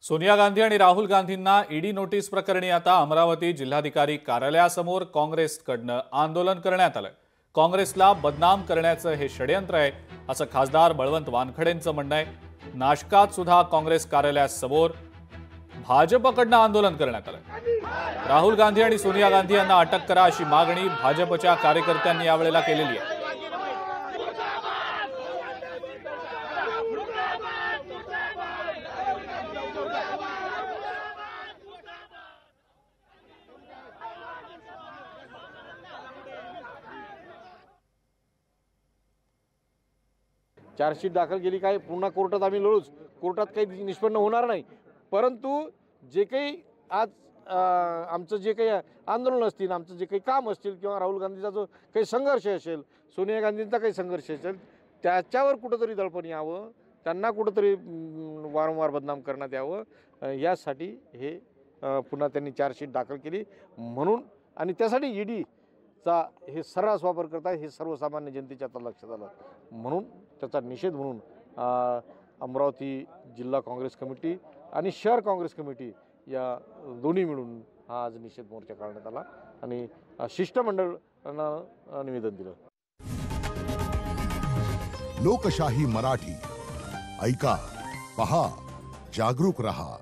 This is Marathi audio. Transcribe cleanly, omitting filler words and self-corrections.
सोनिया गांधी आणि राहुल गांधींना ईडी नोटीस प्रकरणी आता अमरावती जिल्हाधिकारी कार्यालयासमोर काँग्रेसकडनं आंदोलन करण्यात आलं। काँग्रेसला बदनाम करण्याचं हे षडयंत्र आहे असं खासदार बळवंत वानखडेंचं म्हणणं आहे। नाशकात सुद्धा काँग्रेस कार्यालयासमोर भाजपकडनं आंदोलन करण्यात आलं। राहुल गांधी आणि सोनिया गांधी यांना अटक करा अशी मागणी भाजपच्या कार्यकर्त्यांनी यावेळेला केलेली आहे। चार्जशीट दाखल केली, काय पुन्हा कोर्टात आम्ही लढूच, कोर्टात काही निष्पन्न होणार नाही। परंतु जे काही आज आमचं जे काही आंदोलन असतील, आमचं जे काही काम असतील किंवा राहुल गांधीचा जो काही संघर्ष असेल, सोनिया गांधींचा काही संघर्ष असेल, त्याच्यावर कुठंतरी दडपण यावं, त्यांना कुठंतरी वारंवार बदनाम करण्यात यावं, यासाठी हे पुन्हा त्यांनी चार्जशीट दाखल केली म्हणून। आणि त्यासाठी ईडीचा हे सर्रास वापर करतात हे सर्वसामान्य जनतेच्या आता लक्षात आलं म्हणून त्याचा निषेध म्हणून अमरावती जिल्हा काँग्रेस कमिटी आणि शहर काँग्रेस कमिटी या दोन्ही मिळून हा आज निषेध मोर्चा काढण्यात आला आणि शिष्टमंडळानं निवेदन दिलं। लोकशाही मराठी ऐका, पहा, जागरूक रहा।